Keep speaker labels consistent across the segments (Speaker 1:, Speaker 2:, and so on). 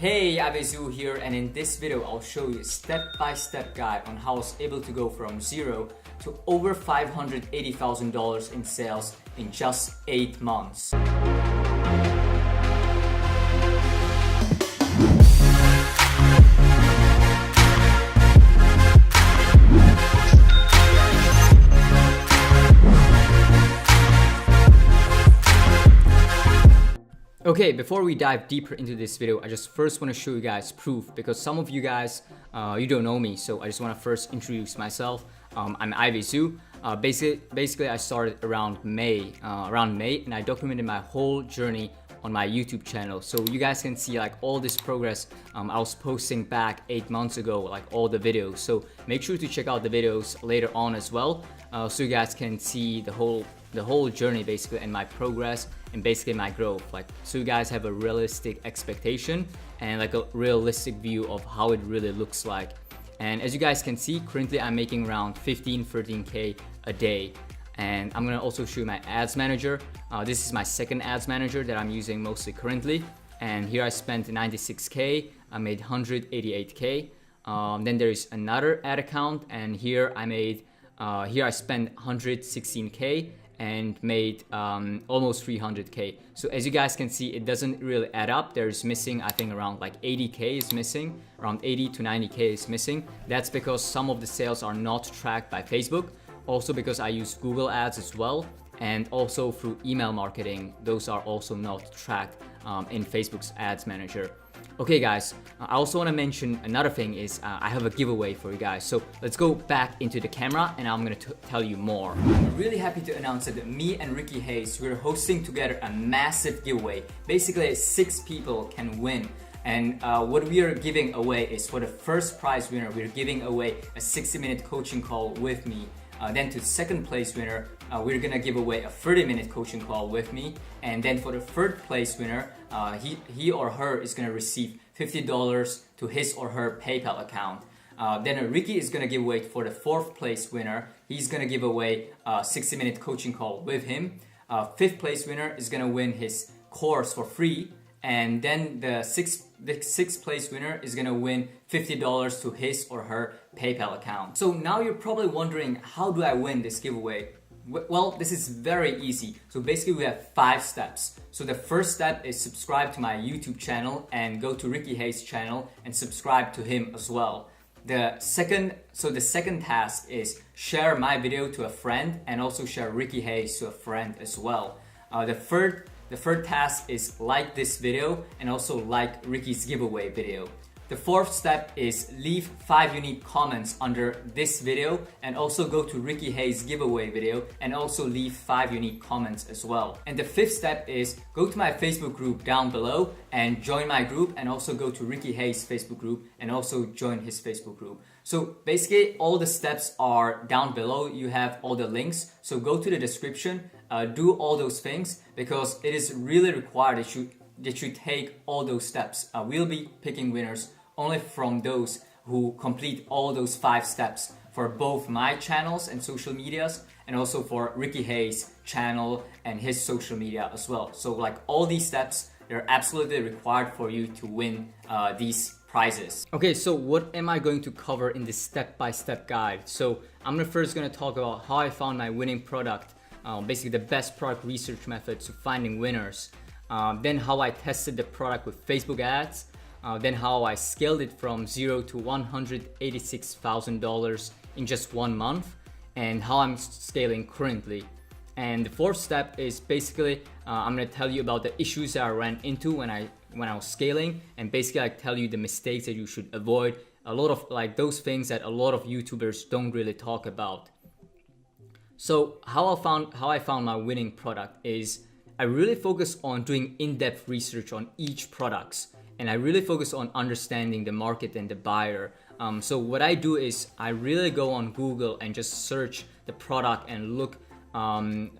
Speaker 1: Hey, Abezu here, and in this video I'll show you a step-by-step guide on how I was able to go from zero to over $580,000 in sales in just 8 months. Okay, before we dive deeper into this video, I just first want to show you guys proof, because some of you guys, you don't know me, so I just want to first introduce myself. I'm Abezu. Basically, I started around May, and I documented my whole journey on my YouTube channel. So you guys can see like all this progress I was posting back 8 months ago, like all the videos. So make sure to check out the videos later on as well, so you guys can see the whole journey basically, and my progress and basically my growth, like so you guys have a realistic expectation and like a realistic view of how it really looks like. And as you guys can see, currently I'm making around 13K a day. And I'm gonna also show you my ads manager. This is my second ads manager that I'm using mostly currently. And here I spent 96K, I made 188K. Then there is another ad account, and here I spent 116K and made almost 300K. So as you guys can see, it doesn't really add up. There's missing, I think around like 80K is missing, around 80 to 90K is missing. That's because some of the sales are not tracked by Facebook. Also because I use Google Ads as well, and also through email marketing, those are also not tracked in Facebook's Ads Manager. Okay guys, I also want to mention another thing is I have a giveaway for you guys. So let's go back into the camera and I'm going to tell you more. I'm really happy to announce that me and Ricky Hayes, we're hosting together a massive giveaway. Basically 6 people can win. And what we are giving away is, for the first prize winner, we're giving away a 60-minute coaching call with me. Then to second place winner, we're gonna give away a 30-minute coaching call with me. And then for the third place winner, he or her is gonna receive $50 to his or her PayPal account. Then Ricky is gonna give away for the fourth place winner. He's gonna give away a 60-minute coaching call with him. Fifth place winner is gonna win his course for free. And then the sixth place winner is gonna win $50 to his or her PayPal account. So now you're probably wondering, how do I win this giveaway? Well, this is very easy. So basically we have 5 steps. So the first step is subscribe to my YouTube channel and go to Ricky Hayes' channel and subscribe to him as well. The second task is share my video to a friend and also share Ricky Hayes to a friend as well. The third task is like this video and also like Ricky's giveaway video. The fourth step is leave 5 unique comments under this video, and also go to Ricky Hayes' giveaway video and also leave 5 unique comments as well. And the fifth step is go to my Facebook group down below and join my group, and also go to Ricky Hayes' Facebook group and also join his Facebook group. So basically all the steps are down below. You have all the links. So go to the description, do all those things, because it is really required that you take all those steps. We'll be picking winners only from those who complete all those 5 steps for both my channels and social medias, and also for Ricky Hayes' channel and his social media as well. So like all these steps, they're absolutely required for you to win these prizes. Okay, so what am I going to cover in this step-by-step guide? So I'm first going to talk about how I found my winning product, basically the best product research methods to finding winners. Then how I tested the product with Facebook ads. Then how I scaled it from 0 to $186,000 in just 1 month, and how I'm scaling currently. And the fourth step is basically I'm gonna tell you about the issues that I ran into when I was scaling, and basically I tell you the mistakes that you should avoid, a lot of like those things that a lot of YouTubers don't really talk about. So how I found my winning product is I really focus on doing in-depth research on each products. And I really focus on understanding the market and the buyer. So what I do is I really go on Google and just search the product and look in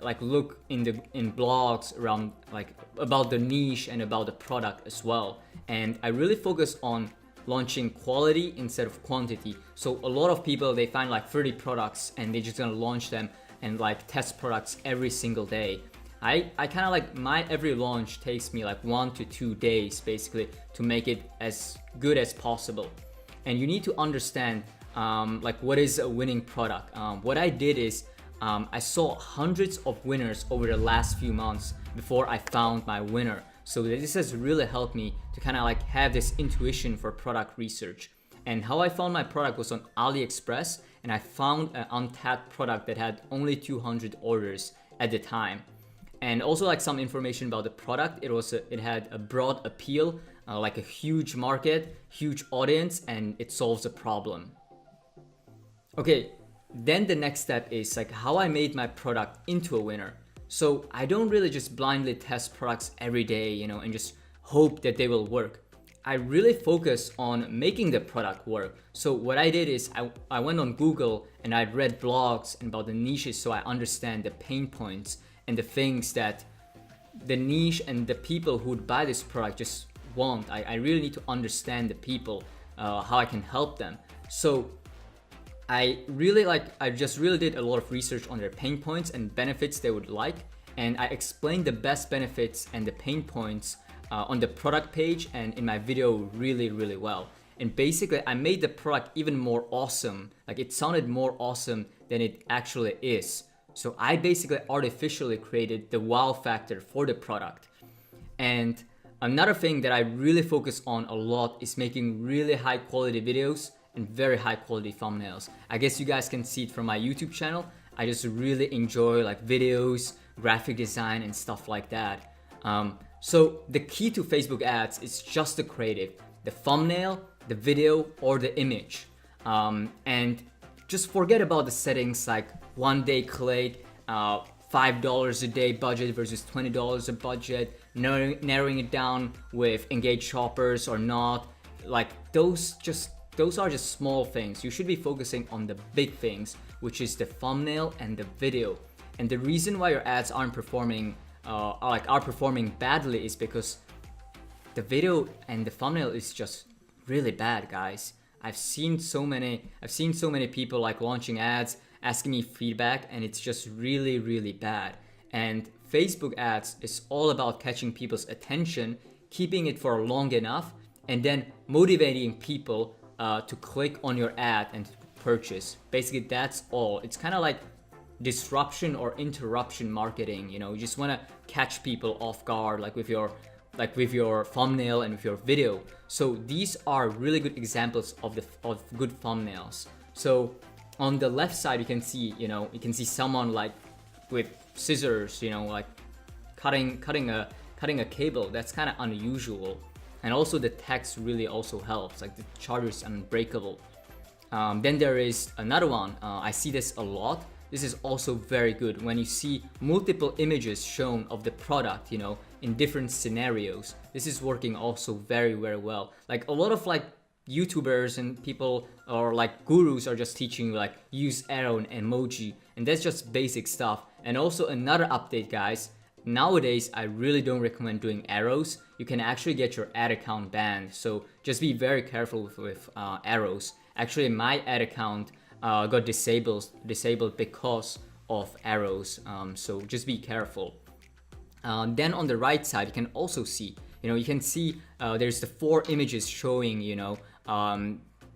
Speaker 1: blogs around like about the niche and about the product as well. And I really focus on launching quality instead of quantity. So a lot of people, they find like 30 products and they're just gonna launch them and like test products every single day. I kind of like my every launch takes me like 1 to 2 days basically to make it as good as possible. And you need to understand like what is a winning product. What I did is I saw hundreds of winners over the last few months before I found my winner. So this has really helped me to kind of like have this intuition for product research. And how I found my product was on AliExpress, and I found an untapped product that had only 200 orders at the time. And also like some information about the product. It had a broad appeal, like a huge market, huge audience, and it solves a problem. Okay, then the next step is like how I made my product into a winner. So I don't really just blindly test products every day, you know, and just hope that they will work. I really focus on making the product work. So what I did is I went on Google and I read blogs about the niches so I understand the pain points and the things that the niche and the people who would buy this product just want. I really need to understand the people, how I can help them. So I just really did a lot of research on their pain points and benefits they would like, and I explained the best benefits and the pain points on the product page and in my video really well. And basically I made the product even more awesome. Like it sounded more awesome than it actually is. So I basically artificially created the wow factor for the product. And another thing that I really focus on a lot is making really high quality videos and very high quality thumbnails. I guess you guys can see it from my YouTube channel. I just really enjoy like videos, graphic design and stuff like that. So the key to Facebook ads is just the creative, the thumbnail, the video, or the image. And just forget about the settings like 1 day click, $5 a day budget versus $20 a budget, narrowing it down with engaged shoppers or not. Like those are just small things. You should be focusing on the big things, which is the thumbnail and the video. And the reason why your ads aren't performing are performing badly is because the video and the thumbnail is just really bad, guys. I've seen so many people like launching ads, asking me feedback, and it's just really bad. And Facebook ads is all about catching people's attention, keeping it for long enough, and then motivating people to click on your ad and to purchase. Basically, that's all. It's kind of like disruption or interruption marketing. You know, you just want to catch people off guard, like with your thumbnail and with your video. So these are really good examples of good thumbnails. So on the left side, you can see someone like with scissors, you know, like cutting a cable. That's kind of unusual. And also the text really also helps, like the charger is unbreakable. Then there is another one. I see this a lot. This is also very good when you see multiple images shown of the product, you know, in different scenarios. This is working also very well. Like a lot of like YouTubers and people or like gurus are just teaching you like use arrow and emoji, and that's just basic stuff. And also another update, guys. Nowadays, I really don't recommend doing arrows. You can actually get your ad account banned. So just be very careful with arrows. Actually, my ad account got disabled because of arrows. So just be careful. Then on the right side, you can also see, there's the 4 images showing,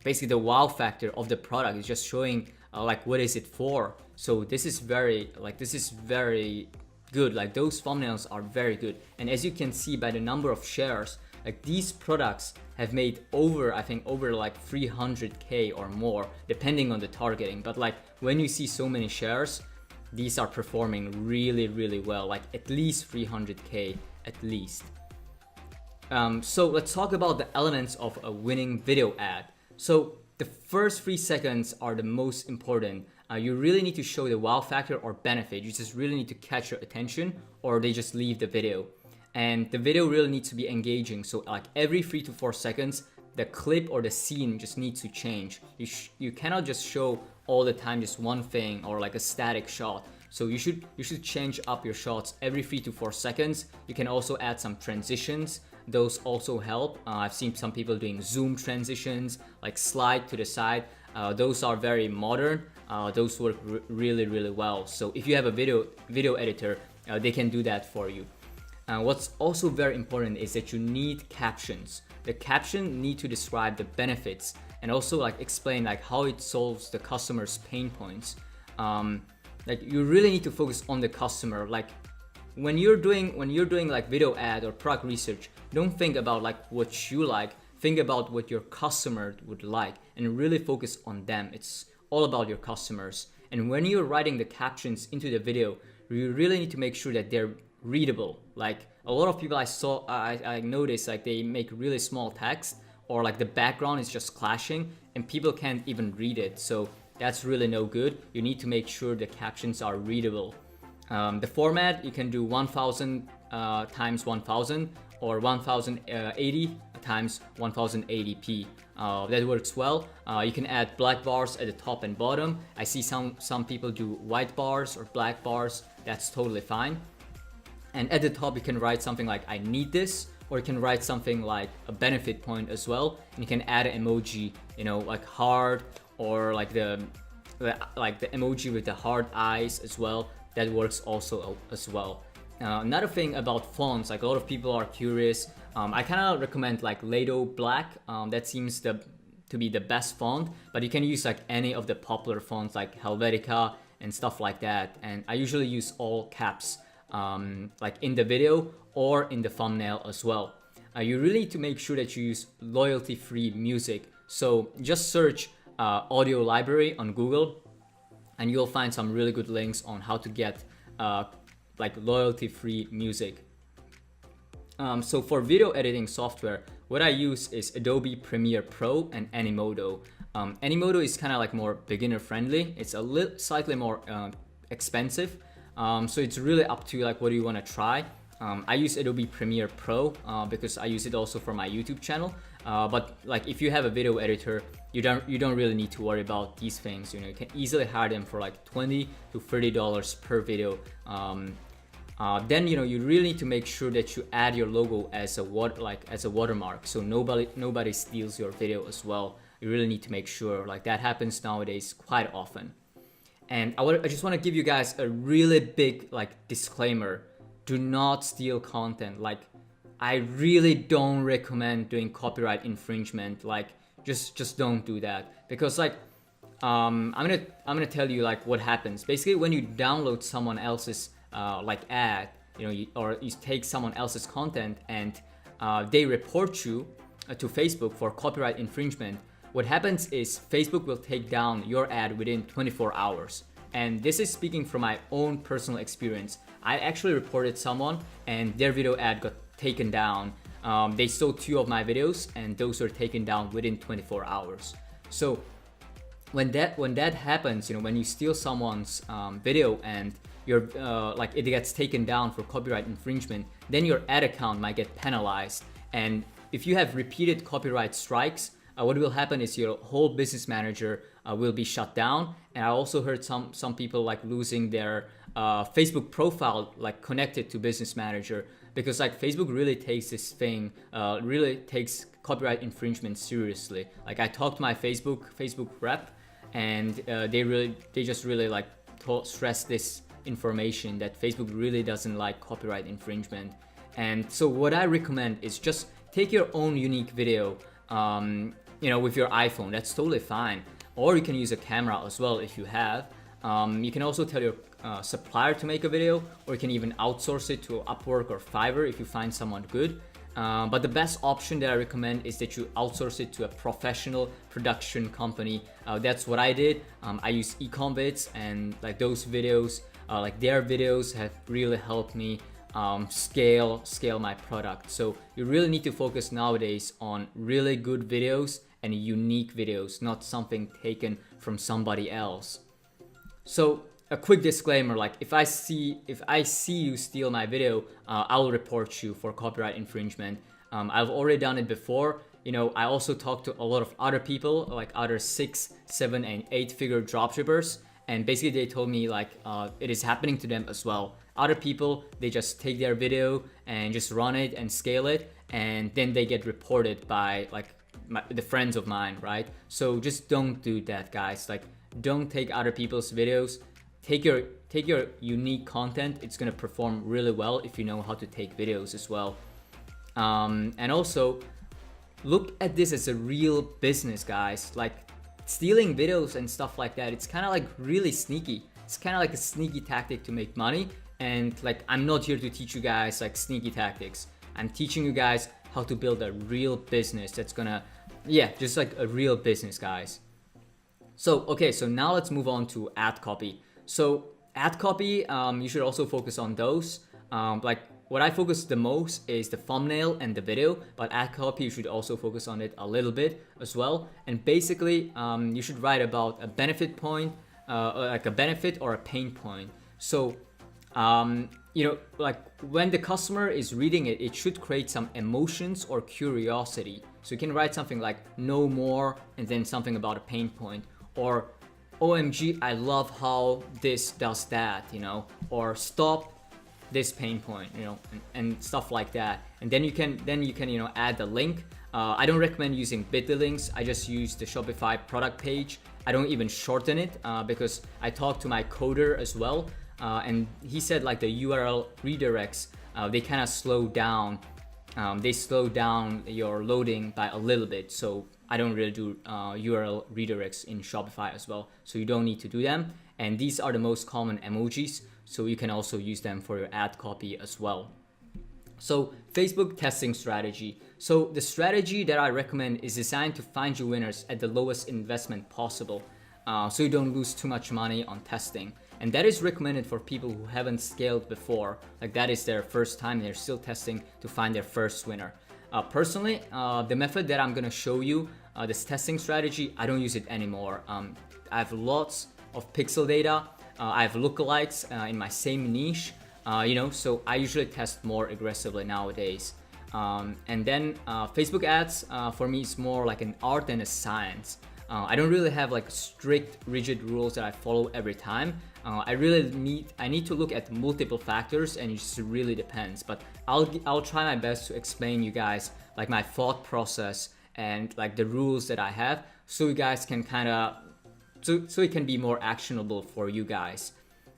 Speaker 1: basically the wow factor of the product. It's just showing like what is it for. So this is very good. Like those thumbnails are very good. And as you can see by the number of shares, like these products have made over like 300K or more, depending on the targeting. But like when you see so many shares, these are performing really well, like at least 300K at least. So let's talk about the elements of a winning video ad. So the first 3 seconds are the most important. You really need to show the wow factor or benefit. You just really need to catch your attention, or they just leave the video. And the video really needs to be engaging. So like every 3 to 4 seconds, the clip or the scene just needs to change. You cannot just show all the time just one thing or like a static shot. So you should change up your shots every 3 to 4 seconds. You can also add some transitions. Those also help. I've seen some people doing zoom transitions, like slide to the side. Those are very modern. Those work really well. So if you have a video editor, they can do that for you. What's also very important is that you need captions. The caption need to describe the benefits and also like explain like how it solves the customer's pain points. Like you really need to focus on the customer. Like when you're doing like video ad or product research, don't think about like what you like. Think about what your customer would like and really focus on them. It's all about your customers. And when you're writing the captions into the video, you really need to make sure that they're readable. Like a lot of people I noticed like they make really small text, or like the background is just clashing and people can't even read it. So that's really no good. You need to make sure the captions are readable. The format, you can do 1000 times 1000 or 1080 times 1080p. That works well. You can add black bars at the top and bottom. I see some people do white bars or black bars. That's totally fine. And at the top you can write something like I need this, or you can write something like a benefit point as well. And you can add an emoji, you know, like heart, or like the emoji with the heart eyes as well. That works also as well. Another thing about fonts, like a lot of people are curious. I kind of recommend like Lato Black. That seems to be the best font, but you can use like any of the popular fonts like Helvetica and stuff like that. And I usually use all caps, like in the video or in the thumbnail as well. You really need to make sure that you use royalty-free music. So just search audio library on Google, and you'll find some really good links on how to get like royalty-free music. So for video editing software, what I use is Adobe Premiere Pro and Animoto. Animoto is kind of like more beginner friendly. It's a slightly more expensive. So it's really up to you, like what do you want to try. I use Adobe Premiere Pro because I use it also for my YouTube channel. But like if you have a video editor, you don't really need to worry about these things. You know, you can easily hire them for like $20 to $30 per video. Then you know you really need to make sure that you add your logo as a watermark, so nobody steals your video as well. You really need to make sure, like that happens nowadays quite often. And I just want to give you guys a really big like disclaimer: do not steal content. Like I really don't recommend doing copyright infringement. Like just don't do that, because like I'm gonna tell you like what happens. Basically, when you download someone else's like ad, you know, or you take someone else's content and they report you to Facebook for copyright infringement, what happens is Facebook will take down your ad within 24 hours. And this is speaking from my own personal experience. I actually reported someone and their video ad got taken down. They saw 2 of my videos and those were taken down within 24 hours. So when that happens, you know, when you steal someone's video and your like it gets taken down for copyright infringement, then your ad account might get penalized. And if you have repeated copyright strikes, what will happen is your whole business manager will be shut down. And I also heard some people like losing their Facebook profile like connected to business manager, because like Facebook really takes this thing, really takes copyright infringement seriously. Like I talked to my Facebook rep, and they just really like stress this information that Facebook really doesn't like copyright infringement. And so what I recommend is just take your own unique video, you know, with your iPhone. That's totally fine. Or you can use a camera as well if you have. You can also tell your supplier to make a video, or you can even outsource it to Upwork or Fiverr if you find someone good. But the best option that I recommend is that you outsource it to a professional production company. That's what I did. I use Econvids, and like those videos, like their videos have really helped me scale my product. So you really need to focus nowadays on really good videos and unique videos, not something taken from somebody else. So a quick disclaimer, like if I see you steal my video, I'll report you for copyright infringement. I've already done it before. You know, I also talked to a lot of other people, like other 6, 7, and 8 figure dropshippers, and basically they told me like it is happening to them as well. Other people, they just take their video and just run it and scale it, and then they get reported by like the friends of mine, right? So just don't do that, guys. Like don't take other people's videos. take your unique content. It's gonna perform really well if you know how to take videos as well. And also look at this as a real business, guys. Like stealing videos and stuff like that, it's kind of like really sneaky. It's kind of like a sneaky tactic to make money. And like, I'm not here to teach you guys like sneaky tactics. I'm teaching you guys how to build a real business that's gonna, yeah, just like a real business, guys. So, okay, so now let's move on to ad copy. So ad copy, you should also focus on those. Like what I focus the most is the thumbnail and the video, but ad copy, you should also focus on it a little bit as well. And basically, you should write about a benefit point, like a benefit or a pain point. So, you know, like when the customer is reading it, it should create some emotions or curiosity. So you can write something like "know more" and then something about a pain point, or "OMG, I love how this does that," you know, or "stop this pain point," you know, and stuff like that. And then you can you know, add the link. I don't recommend using bit.ly links. I just use the Shopify product page. I don't even shorten it because I talked to my coder as well. And he said like the URL redirects, they kind of slow down. They slow down your loading by a little bit. So I don't really do URL redirects in Shopify as well. So you don't need to do them. And these are the most common emojis. So you can also use them for your ad copy as well. So Facebook testing strategy. So the strategy that I recommend is designed to find you winners at the lowest investment possible. So you don't lose too much money on testing. And that is recommended for people who haven't scaled before. Like that is their first time, they're still testing to find their first winner. Personally, the method that I'm gonna show you, this testing strategy, I don't use it anymore. I have lots of pixel data. I have lookalikes in my same niche, you know, so I usually test more aggressively nowadays. And then Facebook ads, for me, is more like an art than a science. I don't really have like strict, rigid rules that I follow every time. I need to look at multiple factors, and it just really depends. But I'll try my best to explain you guys like my thought process and like the rules that I have, so you guys can kind of so it can be more actionable for you guys.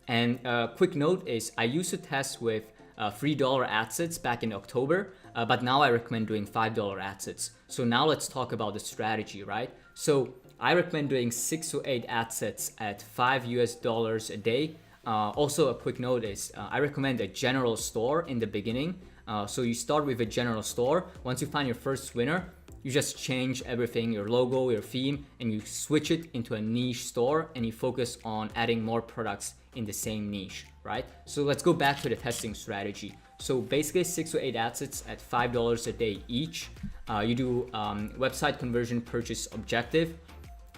Speaker 1: And quick note is I used to test with $3 ad sets back in October, but now I recommend doing $5 ad sets. So now let's talk about the strategy, right? So I recommend doing 6 to 8 ad sets at $5 a day. Also a quick note is I recommend a general store in the beginning. So you start with a general store. Once you find your first winner, you just change everything, your logo, your theme, and you switch it into a niche store, and you focus on adding more products in the same niche, right? So let's go back to the testing strategy. So basically 6 to 8 ad sets at $5 a day each. You do website conversion purchase objective,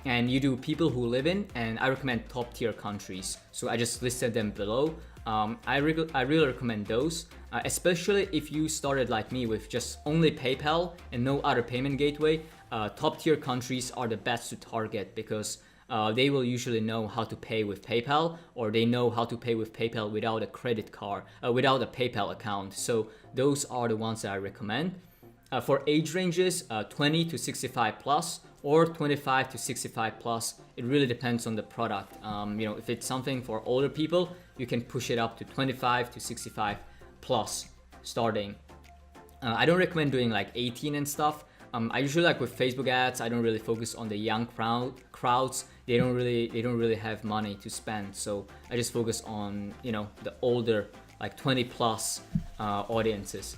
Speaker 1: and you do people who live in, and I recommend top tier countries. So I just listed them below. I really recommend those, especially if you started like me with just only PayPal and no other payment gateway. Top tier countries are the best to target because they will usually know how to pay with PayPal, or they know how to pay with PayPal without a credit card, without a PayPal account. So those are the ones that I recommend. For age ranges, 20 to 65 plus or 25 to 65 plus, it really depends on the product. You know, if it's something for older people, you can push it up to 25 to 65 plus starting. I don't recommend doing like 18 and stuff. I usually, like with Facebook ads, I don't really focus on the young crowds. They don't really have money to spend. So I just focus on, you know, the older, like 20 plus audiences.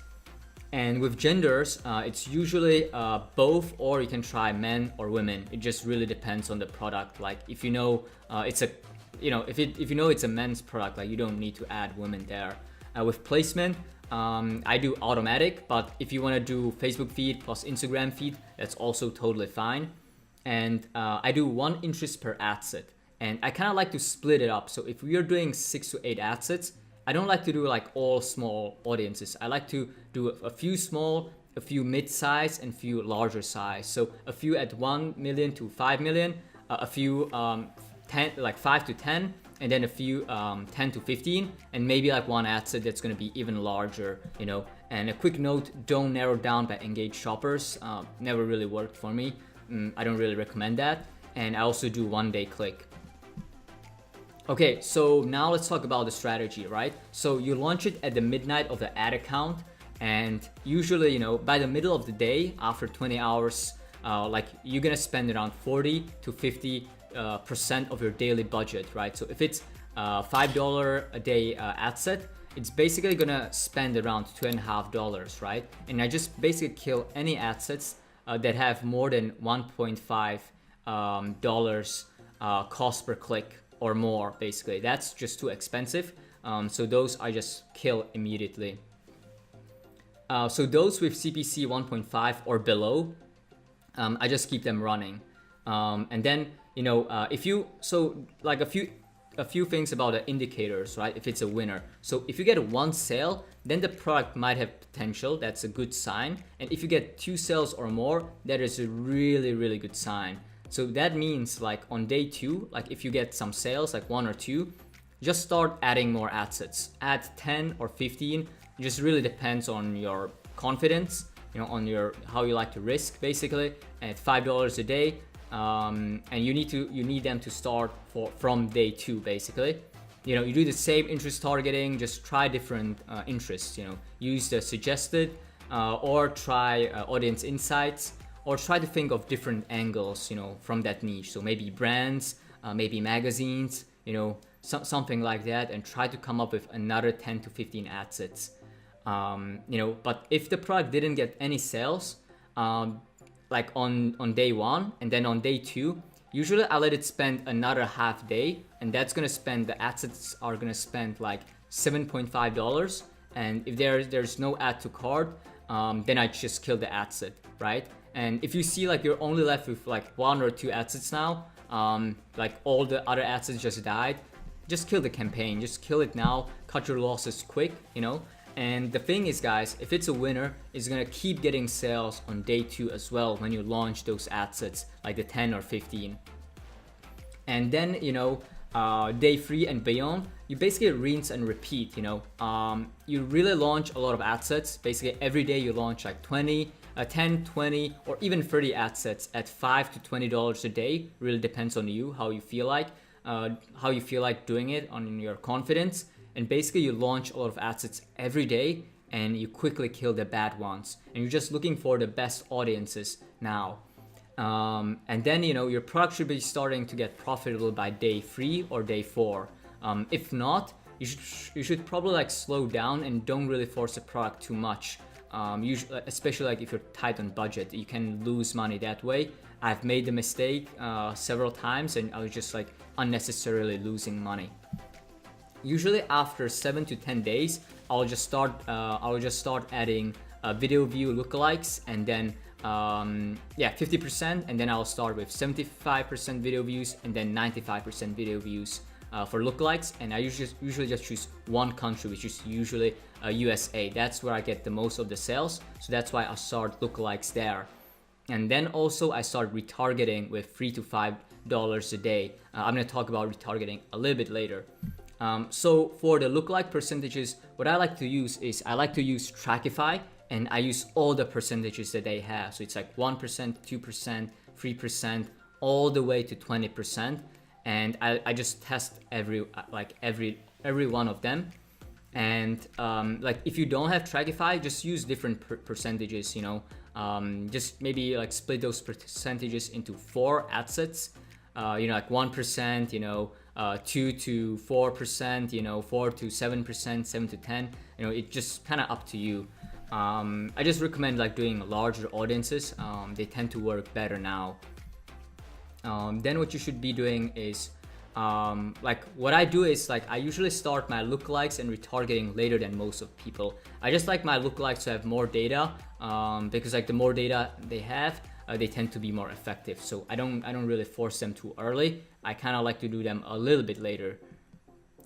Speaker 1: And with genders, it's usually both, or you can try men or women. It just really depends on the product. Like if you know it's a, you know, if you know it's a men's product, like you don't need to add women there. With placement, I do automatic, but if you want to do Facebook feed plus Instagram feed, that's also totally fine. And I do 1 interest per ad set, and I kind of like to split it up. So if we are doing 6 to 8 ad sets, I don't like to do like all small audiences. I like to do a few small, a few mid-size, and a few larger size. So a few at 1 million to 5 million, a few 10, like 5 to 10, and then a few 10 to 15, and maybe like one ad set that's gonna be even larger, you know. And a quick note, don't narrow down by engaged shoppers. Never really worked for me. I don't really recommend that. And I also do 1 day click. Okay, so now let's talk about the strategy, right? So you launch it at the midnight of the ad account, and usually, by the middle of the day, after 20 hours, like you're gonna spend around 40 to 50% of your daily budget, right? So if it's $5 a day ad set, it's basically gonna spend around $2.50, right? And I just basically kill any ad sets that have more than $1.5 dollars cost per click or more. Basically, that's just too expensive. So those I just kill immediately. So those with CPC 1.5 or below, I just keep them running. And then if you like a few things about the indicators, right? If it's a winner, so if you get one sale, then the product might have potential. That's a good sign. And if you get 2 sales or more, that is a really, really good sign. So that means like on day 2, like if you get some sales, like 1 or 2, just start adding more ad sets. Add 10 or 15. It just really depends on your confidence, on your how you like to risk, basically. At $5 a day, and you need them to start from day 2, basically. You do the same interest targeting, just try different interests. Use the suggested, or try audience insights, or try to think of different angles, from that niche. So maybe brands, maybe magazines, something like that, and try to come up with another 10 to 15 ad sets. But if the product didn't get any sales, like on day 1, and then on day 2, usually I let it spend another half day, and that's gonna spend, the ad sets are gonna spend like $7.5. And if there's no add to cart, then I just kill the ad set, right? And if you see like you're only left with like 1 or 2 ad sets now, like all the other ad sets just died, just kill the campaign, just kill it now, cut your losses quick, And the thing is, guys, if it's a winner, it's gonna keep getting sales on day 2 as well when you launch those ad sets, like the 10 or 15. And then, day 3 and beyond, you basically rinse and repeat, You really launch a lot of ad sets. Basically, every day you launch like 10, 20, or even 30 ad sets at $5 to $20 a day. Really depends on you, how you feel like doing it, on your confidence. And basically you launch a lot of ad sets every day, and you quickly kill the bad ones. And you're just looking for the best audiences now. And then, your product should be starting to get profitable by day 3 or day 4. If not, you should probably like slow down and don't really force the product too much. Usually, especially like if you're tight on budget, you can lose money that way. I've made the mistake several times, and I was just like unnecessarily losing money. Usually after 7 to 10 days, I'll just start adding video view lookalikes, and then 50%, and then I'll start with 75% video views, and then 95% video views for lookalikes. And I usually just choose one country, which is usually USA. That's where I get the most of the sales, so that's why I start lookalikes there. And then also I start retargeting with $3 to $5 a day. I'm gonna talk about retargeting a little bit later. So for the lookalike percentages, what I like to use is I like to use Shopify, and I use all the percentages that they have. So it's like 1%, 2%, 3%, all the way to 20%. And I just test every one of them. And like if you don't have Shopify, just use different percentages. Just maybe like split those percentages into 4 ad sets. Like 1%, 2 to 4%, 4 to 7%, 7 to 10. It's just kind of up to you. I just recommend like doing larger audiences. They tend to work better now. Then what you should be doing is like what I do is like I usually start my lookalikes and retargeting later than most of people. I just like my lookalikes to have more data, because like the more data they have, they tend to be more effective. So I don't really force them too early. I kind of like to do them a little bit later.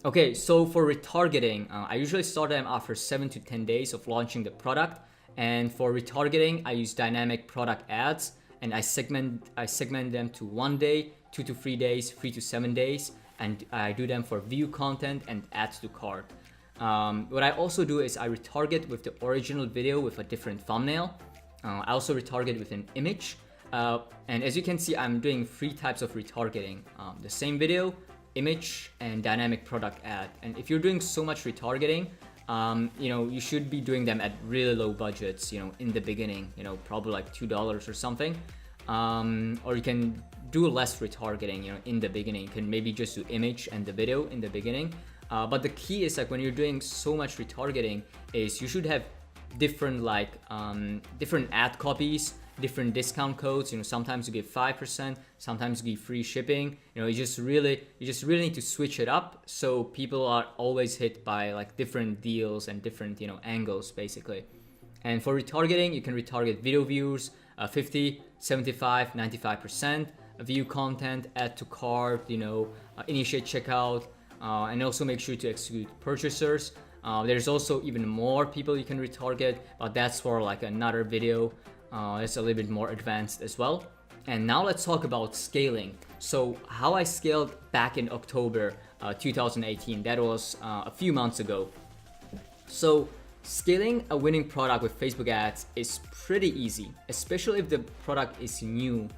Speaker 1: Okay, so for retargeting, I usually start them after 7 to 10 days of launching the product. And for retargeting, I use dynamic product ads, and I segment them to 1 day, 2 to 3 days, 3 to 7 days, and I do them for view content and ads to cart. What I also do is I retarget with the original video with a different thumbnail. I also retarget with an image. And as you can see, I'm doing 3 types of retargeting. The same video, image and dynamic product ad. And if you're doing so much retargeting, you should be doing them at really low budgets, in the beginning, probably like $2 or something. Or you can do less retargeting, in the beginning. You can maybe just do image and the video in the beginning. But the key is like when you're doing so much retargeting is you should have different different ad copies, different discount codes. Sometimes you give 5%, sometimes you give free shipping. You just really need to switch it up so people are always hit by like different deals and different angles basically. And for retargeting, you can retarget video views, 50, 75, 95%, view content, add to cart, initiate checkout, and also make sure to exclude purchasers. There's also even more people you can retarget, but that's for like another video. It's a little bit more advanced as well. And now let's talk about scaling. So how I scaled back in October 2018, that was a few months ago. So scaling a winning product with Facebook ads is pretty easy, especially if the product is new,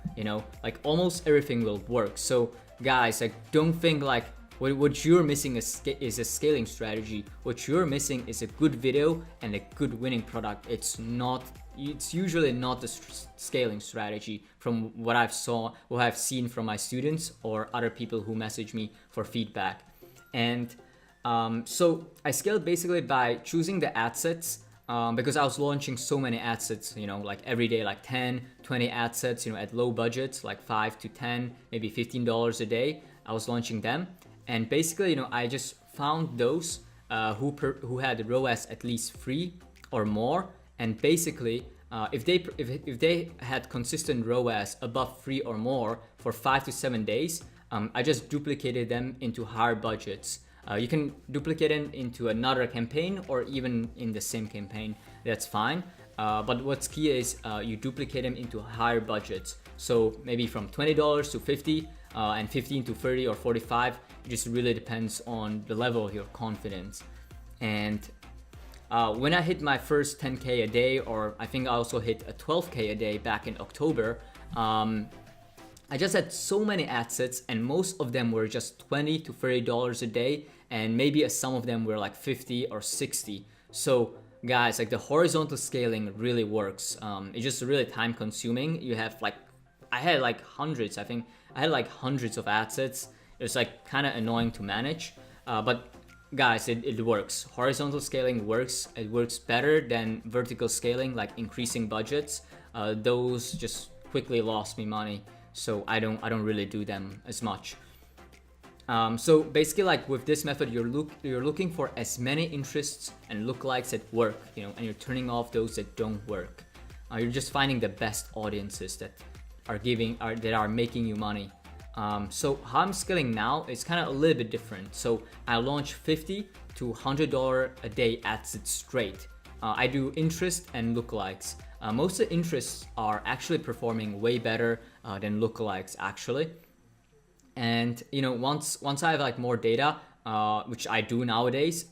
Speaker 1: like almost everything will work. So guys, like don't think like what you're missing is a scaling strategy. What you're missing is a good video and a good winning product. It's usually not the scaling strategy from what I've seen from my students or other people who message me for feedback. And so I scaled basically by choosing the ad sets, because I was launching so many ad sets, like every day, like 10, 20 ad sets, at low budgets, like 5 to 10, maybe $15 a day. I was launching them. And basically, I just found those who had ROAS at least 3 or more. And basically, if they had consistent ROAS above 3 or more for 5 to 7 days, I just duplicated them into higher budgets. You can duplicate it into another campaign or even in the same campaign. That's fine. But what's key is you duplicate them into higher budgets. So maybe from $20 to $50 and $15 to $30 or $45. It just really depends on the level of your confidence. And when I hit my first 10K a day, or I think I also hit a 12K a day back in October, I just had so many ad sets, and most of them were just $20 to $30 a day, and maybe some of them were like 50 or 60. So guys, like the horizontal scaling really works. It's just really time consuming. You have I had like hundreds. I think I had like hundreds of ad sets. It was like kind of annoying to manage, but guys, it works. Horizontal scaling works. It works better than vertical scaling, like increasing budgets. Those just quickly lost me money, so I don't really do them as much. So basically, like with this method, you're looking for as many interests and lookalikes that work, and you're turning off those that don't work. You're just finding the best audiences that are making you money. So how I'm scaling now is kind of a little bit different. So I launch $50 to $100 a day ad sets straight. I do interest and lookalikes. Most of the interests are actually performing way better than lookalikes actually. And once I have like more data, which I do nowadays,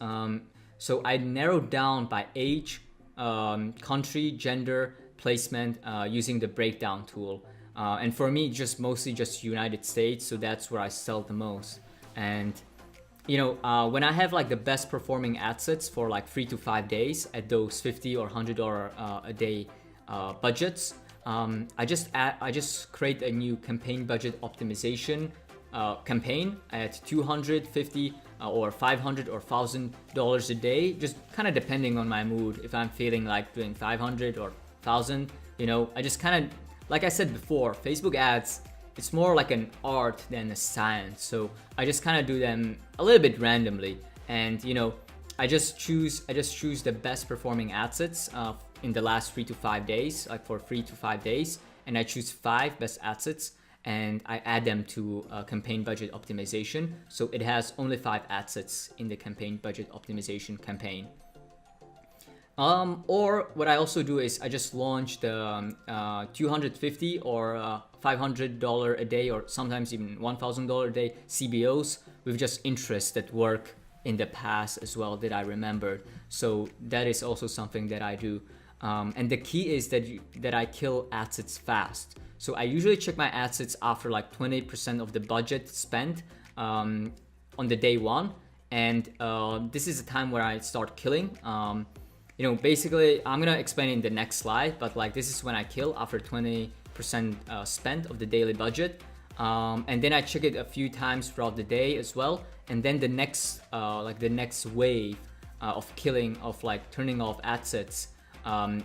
Speaker 1: so I narrowed down by age, country, gender, placement, using the breakdown tool. And for me, mostly just United States, so that's where I sell the most. And when I have like the best performing ad sets for like 3 to 5 days at those $50 or $100 a day budgets, I just create a new campaign budget optimization campaign at $250 or $500 or $1,000 a day, just kind of depending on my mood. If I'm feeling like doing 500 or 1,000, I just kind of, like I said before, Facebook ads, it's more like an art than a science. So I just kind of do them a little bit randomly, and I just choose the best performing ad sets in the last 3 to 5 days, like for 3 to 5 days, and I choose 5 best ad sets and I add them to campaign budget optimization. So it has only 5 ad sets in the campaign budget optimization campaign. Or what I also do is I just launch the $250 or $500 a day, or sometimes even $1,000 a day CBOs with just interests that work in the past as well that I remembered. So that is also something that I do. And the key is that I kill ad sets fast. So I usually check my ad sets after like 20% of the budget spent. on the day one, and this is the time where I start killing. Basically, I'm gonna explain in the next slide, but like this is when I kill after 20% spent of the daily budget. And then I check it a few times throughout the day as well. And then the next wave of killing, of like turning off ad sets,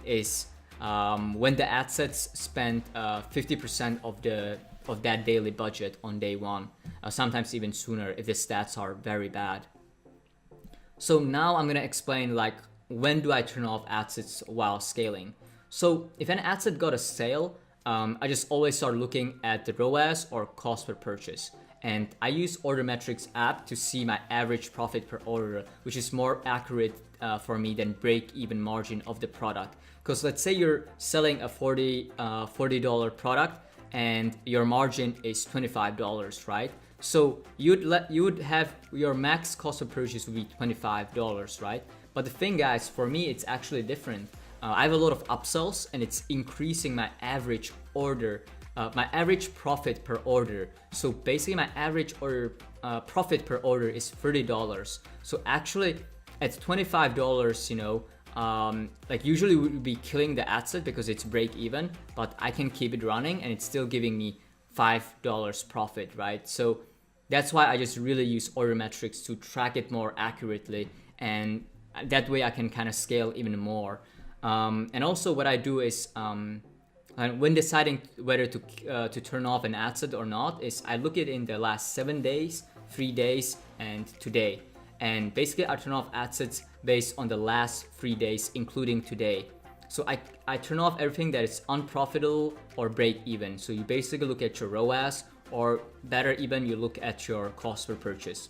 Speaker 1: is when the ad sets spend 50% of that daily budget on day one. Sometimes even sooner if the stats are very bad. So now I'm gonna explain like when do I turn off ad sets while scaling. So if an ad set got a sale, I just always start looking at the ROAS, or cost per purchase. And I use Order Metrics app to see my average profit per order, which is more accurate for me than break-even margin of the product. Because let's say you're selling a $40 product and your margin is $25, right? So you would have your max cost of purchase would be $25, right? But the thing, guys, for me it's actually different. I have a lot of upsells and it's increasing my average order, my average profit per order. So basically my average order profit per order is $30. So actually at $25, like usually we would be killing the ad set because it's break even, but I can keep it running and it's still giving me $5 profit, right? So that's why I just really use Order Metrics to track it more accurately, and that way I can kind of scale even more. And also what I do is when deciding whether to turn off an ad set or not is I look at it in the last 7 days, 3 days, and today. And basically I turn off ad sets based on the last 3 days, including today. So I turn off everything that is unprofitable or break even. So you basically look at your ROAS, or better even, you look at your cost per purchase.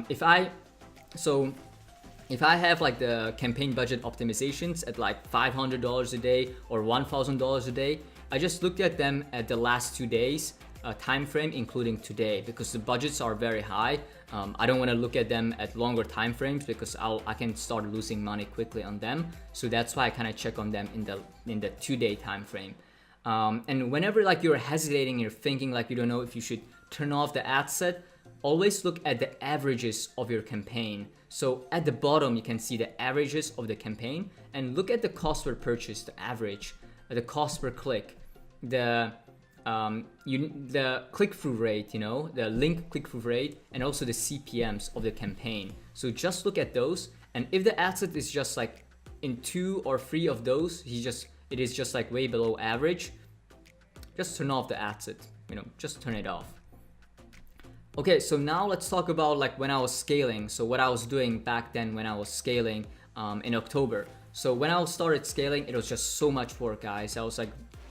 Speaker 1: If I have like the campaign budget optimizations at like $500 a day or $1,000 a day, I just looked at them at the last 2 days time frame, including today, because the budgets are very high. I don't want to look at them at longer time frames because I can start losing money quickly on them. So that's why I kind of check on them in the 2-day time frame. And whenever like you're hesitating, you're thinking like you don't know if you should turn off the ad set, always look at the averages of your campaign. So at the bottom you can see the averages of the campaign, and look at the cost per purchase, the average, the cost per click, the click-through rate, the link click-through rate, and also the CPMs of the campaign. So just look at those, and if the ad set is just like in 2 or 3 of those, it is just like way below average, just turn off the ad set, just turn it off. Okay, so now let's talk about like when I was scaling. So what I was doing back then when I was scaling in October. So when I started scaling, it was just so much work, guys. I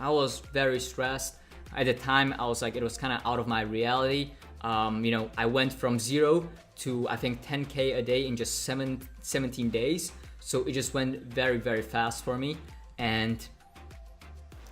Speaker 1: was very stressed. At the time, I was like, it was kind of out of my reality. I went from 0 to I think 10K a day in just 17 days. So it just went very, very fast for me. And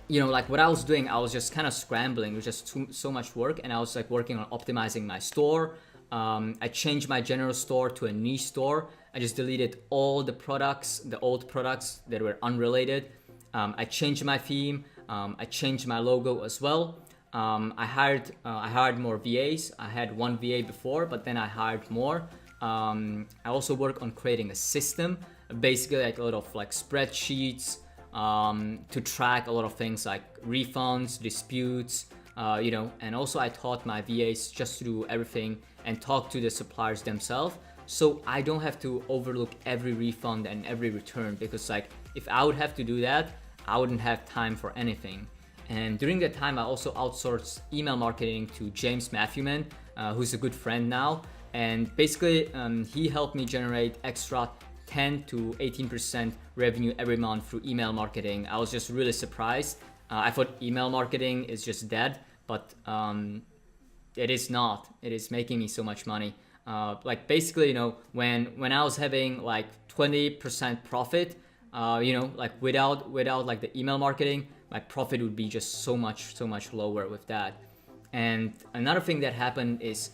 Speaker 1: like what I was doing, I was just kind of scrambling. It was just so much work, and I was like working on optimizing my store. I changed my general store to a niche store. I just deleted all the products, the old products that were unrelated. I changed my theme. I changed my logo as well. I hired more VAs. I had one VA before, but then I hired more. I also worked on creating a system, basically like a lot of like spreadsheets, to track a lot of things like refunds, disputes, and also I taught my VAs just to do everything and talk to the suppliers themselves. So I don't have to overlook every refund and every return, because like if I would have to do that, I wouldn't have time for anything. And during that time, I also outsourced email marketing to James Matthewman, who's a good friend now. And basically, he helped me generate extra 10 to 18% revenue every month through email marketing. I was just really surprised. I thought email marketing is just dead, but it is not. It is making me so much money. Like basically, when I was having like 20% profit, like without like the email marketing, my profit would be just so much lower with that. And another thing that happened is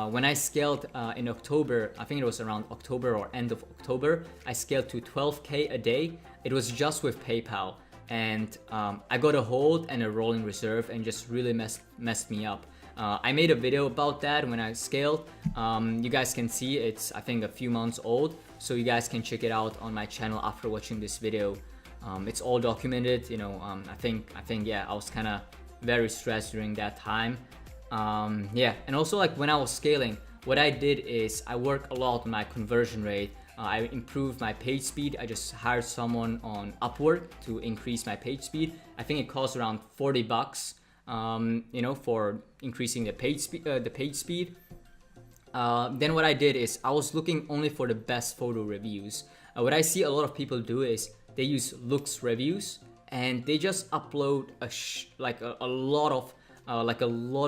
Speaker 1: when I scaled in October, I think it was around October or end of October, I scaled to 12K a day. It was just with PayPal, and I got a hold and a rolling reserve, and just really messed me up. I made a video about that when I scaled. You guys can see it's, I think, a few months old, so you guys can check it out on my channel after watching this video. It's all documented, you know. I think yeah, I was kind of very stressed during that time. Yeah, and also like when I was scaling, what I did is I worked a lot on my conversion rate. I improved my page speed. I just hired someone on Upwork to increase my page speed. I think it costs around $40, you know, for increasing the page speed. Then what I did is I was looking only for the best photo reviews. What I see a lot of people do is they use looks reviews and they just upload a lot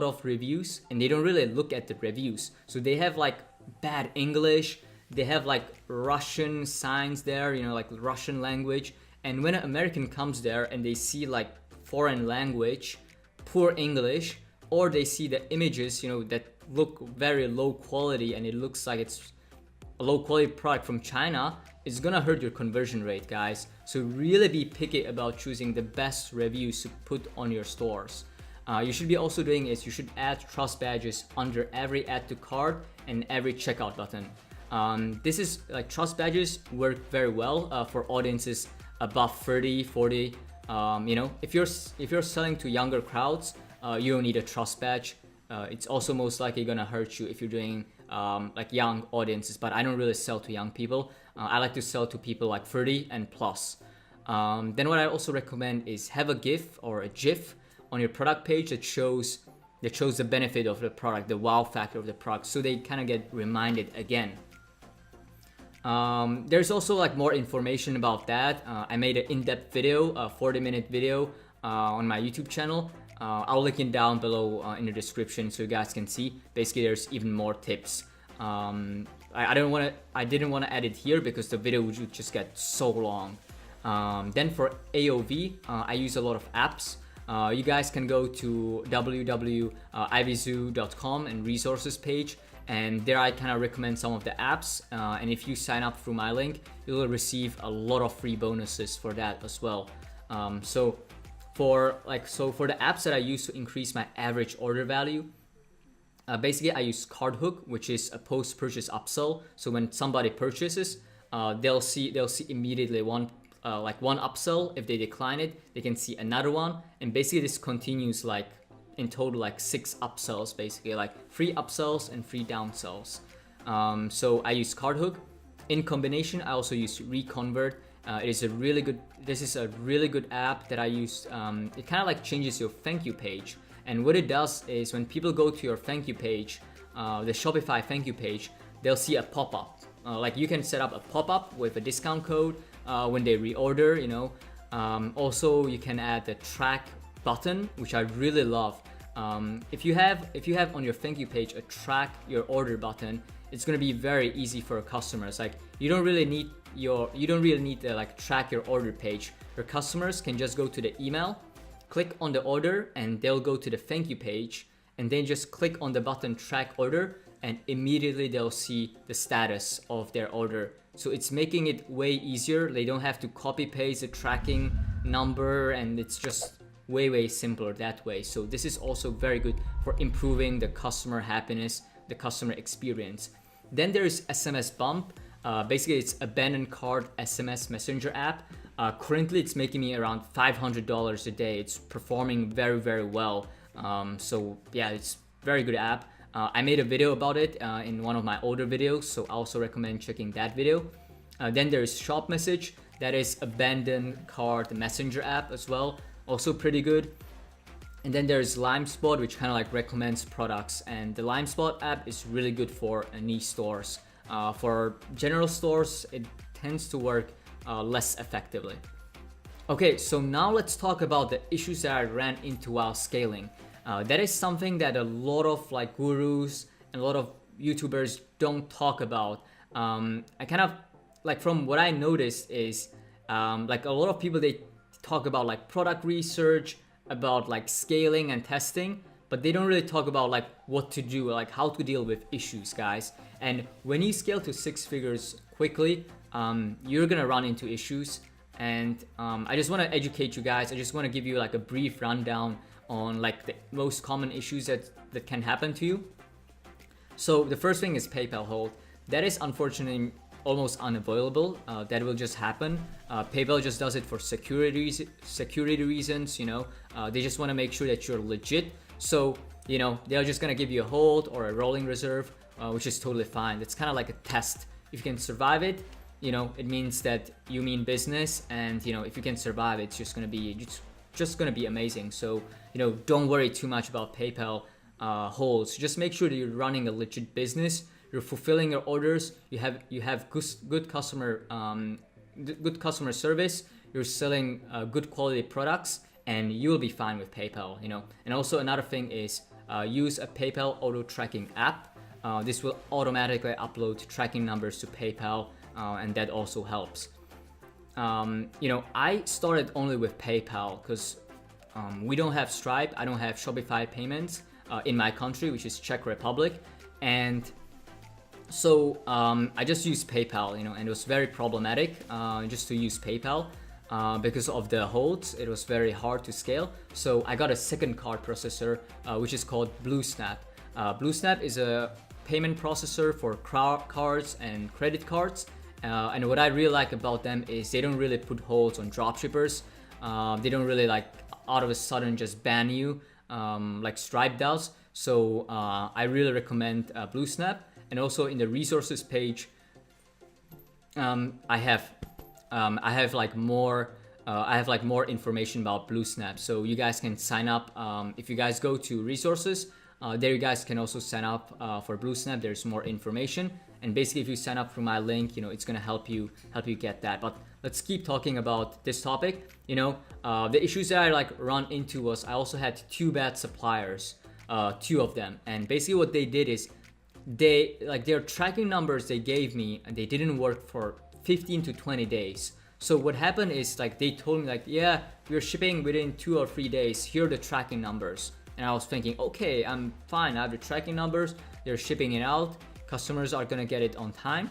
Speaker 1: of reviews, and they don't really look at the reviews. So they have like bad English, they have like Russian signs there, you know, like Russian language. And when an American comes there and they see like foreign language, poor English, or they see the images, you know, that look very low quality and it looks like it's a low quality product from China, it's gonna hurt your conversion rate, guys. So really be picky about choosing the best reviews to put on your stores. You should be also doing is you should add trust badges under every add to cart and every checkout button. This is like trust badges work very well for audiences above 30, 40. You know, if you're selling to younger crowds, you don't need a trust badge. It's also most likely gonna hurt you if you're doing like young audiences, but I don't really sell to young people. I like to sell to people like 30 and plus. Then what I also recommend is have a GIF or a GIF on your product page that shows the benefit of the product, the wow factor of the product, so they kind of get reminded again. There's also like more information about that. I made an in-depth video, a 40-minute video on my YouTube channel. I'll link it down below in the description so you guys can see. Basically, there's even more tips. I didn't want to add it here because the video would just get so long. Then for AOV, I use a lot of apps. You guys can go to www.ivyzoo.com and resources page, and there I kind of recommend some of the apps. And if you sign up through my link, you'll receive a lot of free bonuses for that as well. So for the apps that I use to increase my average order value, basically I use CartHook, which is a post-purchase upsell. So when somebody purchases, they'll see immediately one upsell. If they decline it, they can see another one, and basically this continues like in total like 6 upsells, basically like 3 upsells and 3 downsells. So I use CartHook. In combination, I also use Reconvert. This is a really good app that I use. It kind of like changes your thank you page, and what it does is when people go to your thank you page, the Shopify thank you page, they'll see a pop-up. Like you can set up a pop-up with a discount code when they reorder, you know. Also, you can add the track button, which I really love. If you have on your thank you page a track your order button, it's gonna be very easy for customers. Like you don't really need to like track your order page. Your customers can just go to the email, click on the order, and they'll go to the thank you page, and then just click on the button track order, and immediately they'll see the status of their order. So it's making it way easier. They don't have to copy paste the tracking number, and it's just way simpler that way. So this is also very good for improving the customer happiness, the customer experience. Then there's SMS Bump. Basically it's abandoned cart SMS messenger app. Currently it's making me around $500 a day. It's performing very well. So yeah, it's very good app. I made a video about it in one of my older videos, so I also recommend checking that video. Then there's Shop Message. That is abandoned cart messenger app as well, also pretty good. And then there's LimeSpot, which kind of like recommends products, and the LimeSpot app is really good for niche stores. For general stores, it tends to work less effectively. Okay, so now let's talk about the issues that I ran into while scaling. That is something that a lot of like gurus and a lot of YouTubers don't talk about. I kind of like, from what I noticed is like a lot of people, they talk about like product research, about like scaling and testing, but they don't really talk about like what to do, like how to deal with issues, guys. And when you scale to 6 figures quickly, you're gonna run into issues. And I just want to educate you guys. I just want to give you like a brief rundown on like the most common issues that can happen to you. So the first thing is PayPal hold. That is unfortunately almost unavoidable. That will just happen. PayPal just does it for security reasons. They just want to make sure that you're legit. So they're just gonna give you a hold or a rolling reserve, which is totally fine. It's kind of like a test. If you can survive it, it means that you mean business, and if you can survive, it's just gonna be amazing. So don't worry too much about PayPal holds. Just make sure that you're running a legit business. You're fulfilling your orders. You have good customer service. You're selling good quality products, and you will be fine with PayPal. And also another thing is use a PayPal auto tracking app. This will automatically upload tracking numbers to PayPal, and that also helps. I started only with PayPal because we don't have Stripe. I don't have Shopify payments in my country, which is Czech Republic, and so I just used PayPal, and it was very problematic just to use PayPal because of the holds. It was very hard to scale. So I got a second card processor, which is called BlueSnap. BlueSnap is a payment processor for cards and credit cards. And what I really like about them is they don't really put holds on dropshippers. They don't really like out of a sudden just ban you like Stripe does. So I really recommend BlueSnap. And also in the resources page, I have more information about BlueSnap. So you guys can sign up. If you guys go to resources, there you guys can also sign up for BlueSnap. There's more information. And basically, if you sign up through my link, it's gonna help you get that. But let's keep talking about this topic. The issues that I run into was I also had two bad suppliers, two of them. And basically, what they did is their tracking numbers they gave me, and they didn't work for 15 to 20 days. So what happened is they told me yeah, we're shipping within 2 or 3 days. Here are the tracking numbers. And I was thinking, okay, I'm fine. I have the tracking numbers. They're shipping it out. Customers are gonna get it on time.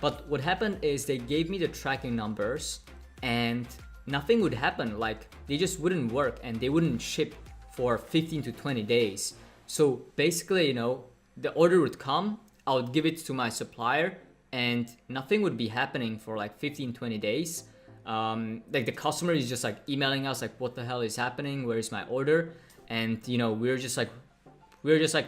Speaker 1: But what happened is they gave me the tracking numbers and nothing would happen. They just wouldn't work and they wouldn't ship for 15 to 20 days. So basically, the order would come, I would give it to my supplier, and nothing would be happening for 15, 20 days. The customer is just emailing us what the hell is happening? Where is my order? And we're just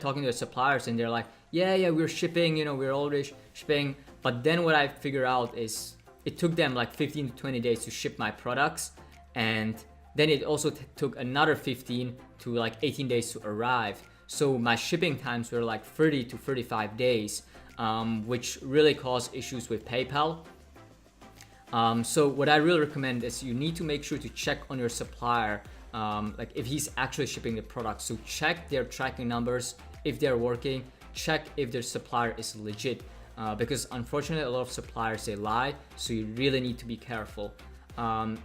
Speaker 1: talking to the suppliers, and they're like, yeah, we're shipping. We're already shipping. But then what I figure out is it took them 15 to 20 days to ship my products, and then it also took another 15 to 18 days to arrive. So my shipping times were 30 to 35 days, which really caused issues with PayPal. So what I really recommend is you need to make sure to check on your supplier, if he's actually shipping the product. So check their tracking numbers, if they're working, check if their supplier is legit, because unfortunately a lot of suppliers, they lie, so you really need to be careful.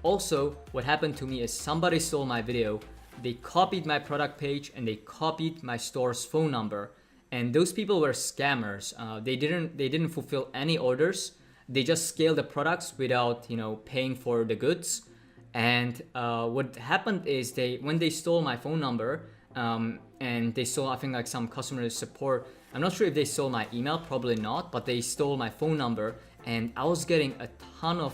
Speaker 1: Also, what happened to me is somebody stole my video. They copied my product page and they copied my store's phone number, and those people were scammers. They didn't fulfill any orders. They just scaled the products without paying for the goods. And what happened is when they stole my phone number, and they stole, I think, some customer support. I'm not sure if they stole my email, probably not, but they stole my phone number, and I was getting a ton of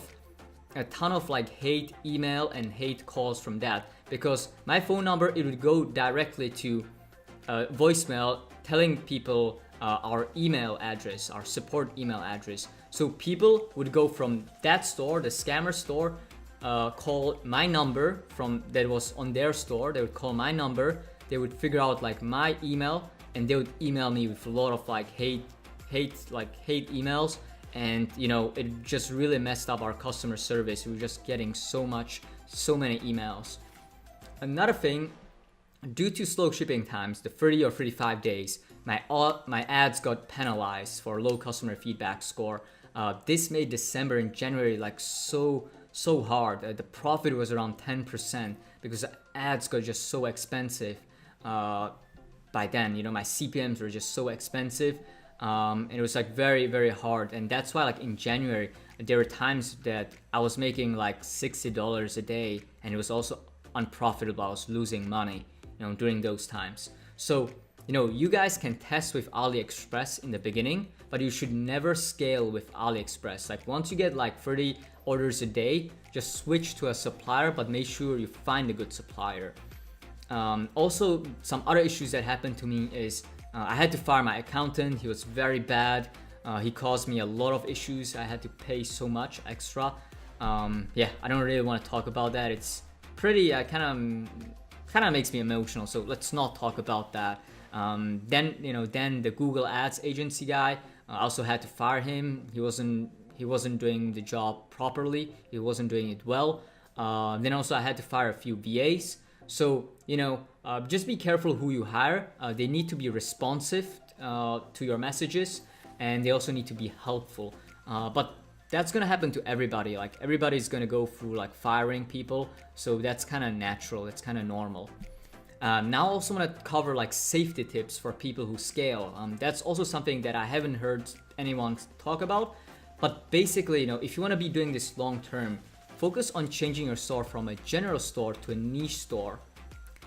Speaker 1: hate email and hate calls from that, because my phone number, it would go directly to voicemail telling people our email address, our support email address. So people would go from that store, the scammer store, call my number from that was on their store. They would call my number. They would figure out my email, and they would email me with a lot of hate emails. And it just really messed up our customer service. We were just getting so many emails. Another thing, due to slow shipping times, the 30 or 35 days, my ads got penalized for low customer feedback score. This made December and January so hard. The profit was around 10% because the ads got just so expensive by then. My CPMs were just so expensive. And it was very, very hard. And that's why in January, there were times that I was making $60 a day, and it was also unprofitable. I was losing money. during those times. So you guys can test with AliExpress in the beginning, but you should never scale with AliExpress. Like once you get like 30 orders a day, just switch to a supplier, but make sure you find a good supplier. Also, some other issues that happened to me is I had to fire my accountant. He was very bad. He caused me a lot of issues. I had to pay so much extra. Yeah, I don't really want to talk about that. It's pretty kind of makes me emotional. So let's not talk about that. Then the Google Ads agency guy, I also had to fire him. He wasn't doing the job properly. He wasn't doing it well. Then also I had to fire a few VAs. So just be careful who you hire. They need to be responsive to your messages, and they also need to be helpful. But that's gonna happen to everybody. Like everybody's gonna go through like firing people. So that's kind of natural. It's kind of normal. Now I also want to cover like safety tips for people who scale. That's also something that I haven't heard anyone talk about. But basically, if you want to be doing this long term, focus on changing your store from a general store to a niche store.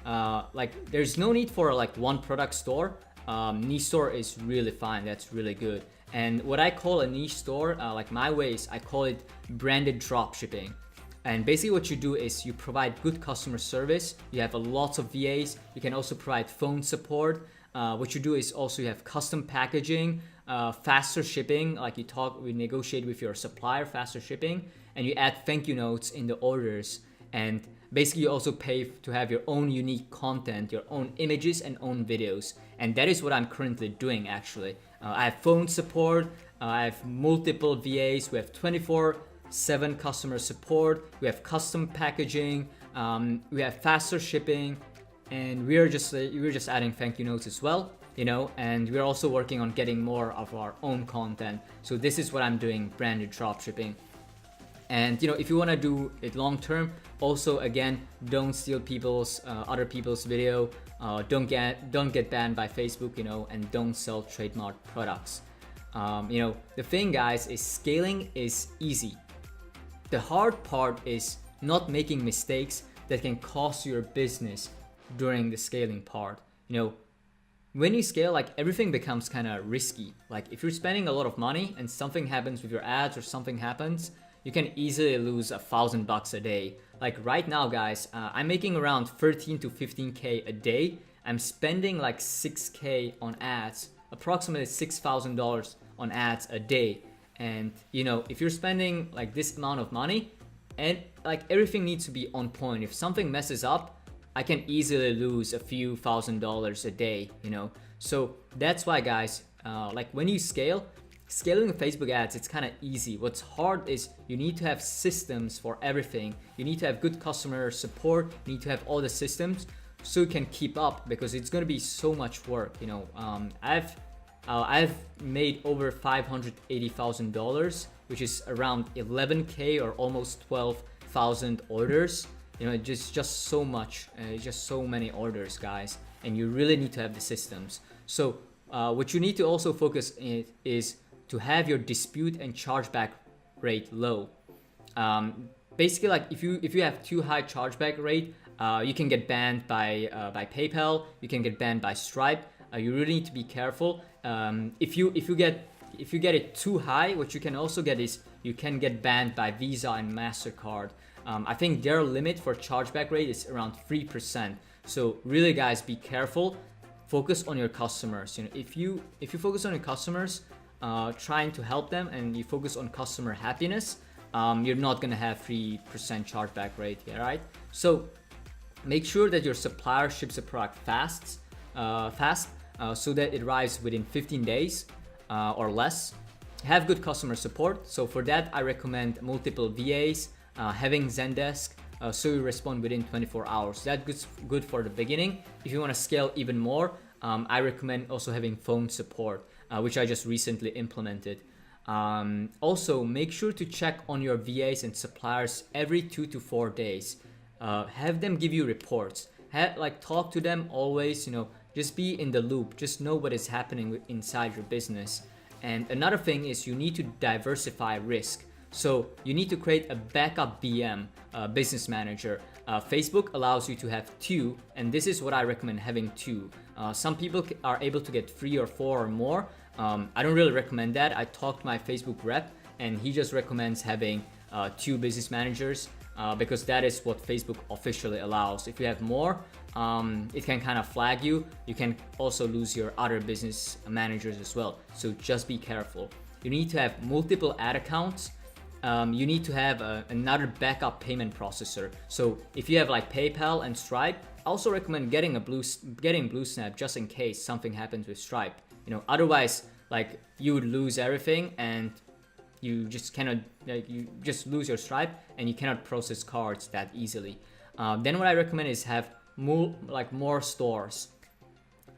Speaker 1: Like there's no need for like one product store. Niche store is really fine. That's really good. And what I call a niche store, like my ways, I call it branded dropshipping. And basically what you do is you provide good customer service. You have lots of VAs. You can also provide phone support. What you do is also you have custom packaging, faster shipping, like we negotiate with your supplier, faster shipping, and you add thank you notes in the orders. And basically you also pay to have your own unique content, your own images and own videos. And that is what I'm currently doing actually. I have phone support, I have multiple VAs, we have 24/7 customer support, we have custom packaging, we have faster shipping, and we're just adding thank you notes as well, and we're also working on getting more of our own content. So this is what I'm doing, branded dropshipping. And if you want to do it long term, also again, don't steal other people's video, don't get banned by Facebook, and don't sell trademark products. The thing, guys, is scaling is easy. The hard part is not making mistakes that can cost your business during the scaling part. When you scale, like everything becomes kind of risky. Like if you're spending a lot of money and something happens with your ads or something happens, you can easily lose $1,000 a day. Like right now, guys, I'm making around 13 to 15K a day. I'm spending like 6K on ads, approximately $6,000 on ads a day. And if you're spending like this amount of money, and like everything needs to be on point. If something messes up, I can easily lose a few $1,000s a day, So that's why, guys, like when you scaling Facebook ads, it's kind of easy. What's hard is you need to have systems for everything. You need to have good customer support. You need to have all the systems so you can keep up, because it's going to be so much work. I've made over $580,000, which is around 11K or almost 12,000 orders. Just so much, just so many orders, guys, and you really need to have the systems. So what you need to also focus in is to have your dispute and chargeback rate low. Basically, like if you have too high chargeback rate, you can get banned by PayPal. You can get banned by Stripe. You really need to be careful. If you get it too high, what you can also get is you can get banned by Visa and MasterCard. I think their limit for chargeback rate is around 3%. So really, guys, be careful. Focus on your customers. If you focus on your customers, trying to help them, and you focus on customer happiness, you're not gonna have 3% chargeback rate. Yeah, right? So make sure that your supplier ships a product fast, so that it arrives within 15 days or less. Have good customer support. So for that, I recommend multiple VAs, having Zendesk, so you respond within 24 hours. That's good for the beginning. If you want to scale even more, I recommend also having phone support, which I just recently implemented. Also, make sure to check on your VAs and suppliers every 2 to 4 days. Have them give you reports. Talk to them always. Just be in the loop. Just know what is happening inside your business. And another thing is you need to diversify risk. So you need to create a backup BM, business manager. Facebook allows you to have 2, and this is what I recommend, having 2. Some people are able to get 3 or 4 or more. I don't really recommend that. I talked to my Facebook rep, and he just recommends having 2 business managers, because that is what Facebook officially allows. If you have more, it can kind of flag you. You can also lose your other business managers as well. So just be careful. You need to have multiple ad accounts. You need to have another backup payment processor. So if you have like PayPal and Stripe, I also recommend getting BlueSnap just in case something happens with Stripe. Otherwise, like, you would lose everything, and you just cannot, you just lose your Stripe, and you cannot process cards that easily. Then what I recommend is have more stores.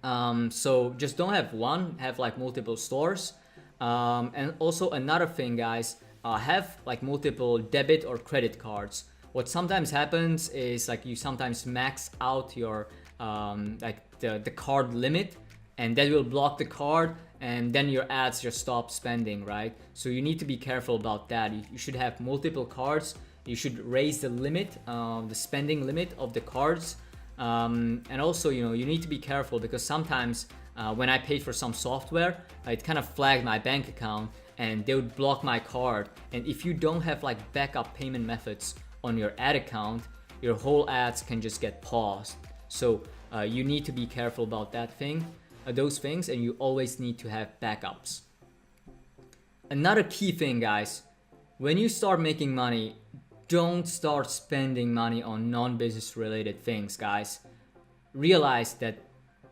Speaker 1: So just don't have one, have like multiple stores. And also another thing, guys, have like multiple debit or credit cards. What sometimes happens is like you sometimes max out your the card limit, and that will block the card, and then your ads just stop spending, right? So you need to be careful about that. You should have multiple cards. You should raise the limit, the spending limit of the cards. And also, you need to be careful, because sometimes when I paid for some software, it kind of flagged my bank account, and they would block my card. And if you don't have like backup payment methods on your ad account, your whole ads can just get paused. So you need to be careful about those things, and you always need to have backups. Another key thing, guys, when you start making money, don't start spending money on non-business related things, guys. Realize that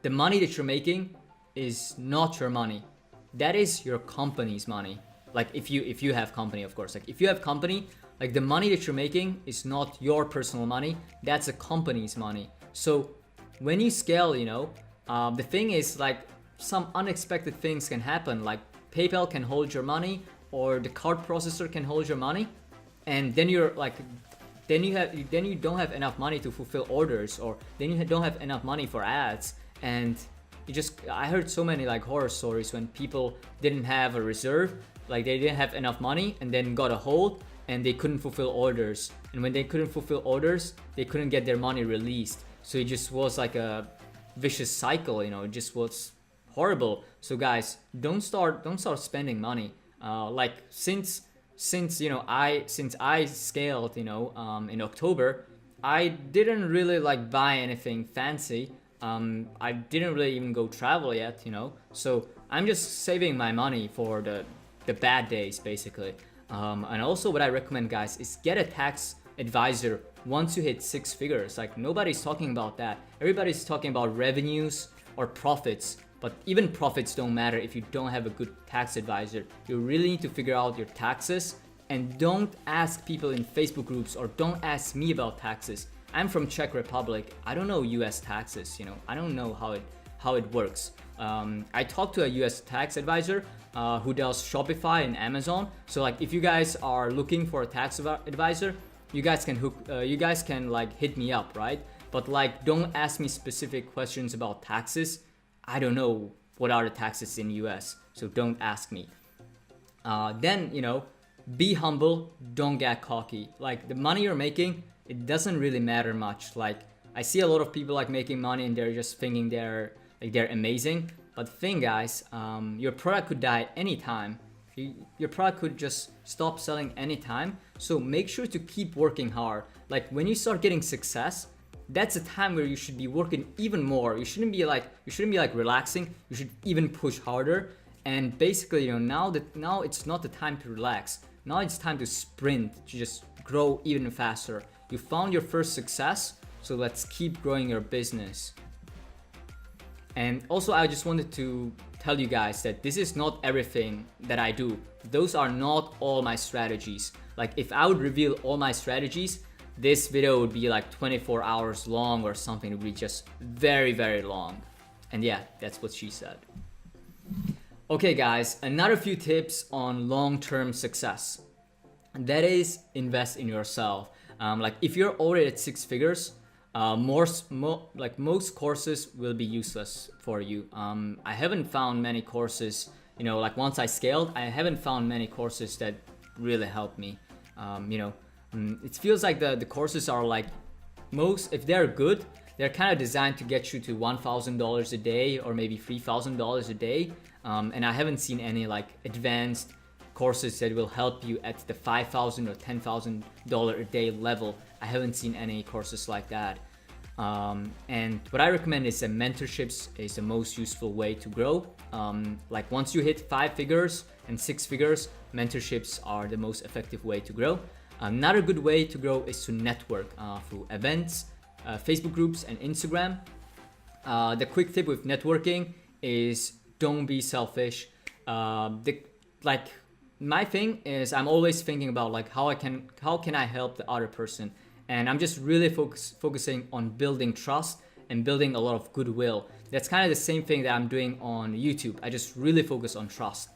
Speaker 1: the money that you're making is not your money. That is your company's money. Like if you have company, of course. Like if you have company, like the money that you're making is not your personal money. That's a company's money. So when you scale, the thing is, like, some unexpected things can happen. Like PayPal can hold your money, or the card processor can hold your money, and then you don't have enough money to fulfill orders, or then you don't have enough money for ads. And I heard so many like horror stories when people didn't have a reserve, like they didn't have enough money, and then got a hold, and they couldn't fulfill orders. And when they couldn't fulfill orders, they couldn't get their money released. So it just was like a vicious cycle, it just was horrible. So guys, don't start spending money. Like since I scaled, in October, I didn't really like buy anything fancy. I didn't really even go travel yet, So I'm just saving my money for the bad days, basically. And also what I recommend, guys, is get a tax advisor once you hit 6 figures. Like nobody's talking about that. Everybody's talking about revenues or profits. But even profits don't matter if you don't have a good tax advisor. You really need to figure out your taxes, and don't ask people in Facebook groups, or don't ask me about taxes. I'm from Czech Republic. I don't know US taxes, I don't know how it works. I talked to a US tax advisor who does Shopify and Amazon. So like if you guys are looking for a tax advisor, you guys can like hit me up, right? But like don't ask me specific questions about taxes. I don't know what are the taxes in US, so don't ask me. Then, be humble, don't get cocky. Like the money you're making, it doesn't really matter much. Like I see a lot of people like making money and they're just thinking they're amazing. But the thing, guys, your product could die anytime. Your product could just stop selling anytime. So make sure to keep working hard. Like when you start getting success, that's a time where you should be working even more. You shouldn't be like relaxing. You should even push harder. And basically, now it's not the time to relax. Now it's time to sprint, to just grow even faster. You found your first success, so let's keep growing your business. And also, I just wanted to tell you guys that this is not everything that I do. Those are not all my strategies. Like if I would reveal all my strategies, this video would be like 24 hours long or something. It would be just very, very long. And yeah, that's what she said. Okay guys, another few tips on long-term success. And that is invest in yourself. Like if you're already at 6 figures, most courses will be useless for you. I haven't found many courses, like once I scaled, I haven't found many courses that really helped me. It feels like the courses are like, most, if they're good, they're kind of designed to get you to $1,000 a day or maybe $3,000 a day. And I haven't seen any like advanced courses that will help you at the $5,000 or $10,000 a day level. I haven't seen any courses like that. And what I recommend is that mentorships is the most useful way to grow. Like once you hit 5 figures and 6 figures, mentorships are the most effective way to grow. Another good way to grow is to network through events, Facebook groups, and Instagram. The quick tip with networking is don't be selfish. My thing is I'm always thinking about like how can I help the other person, and I'm just really focusing on building trust and building a lot of goodwill. That's kind of the same thing that I'm doing on YouTube. I just really focus on trust.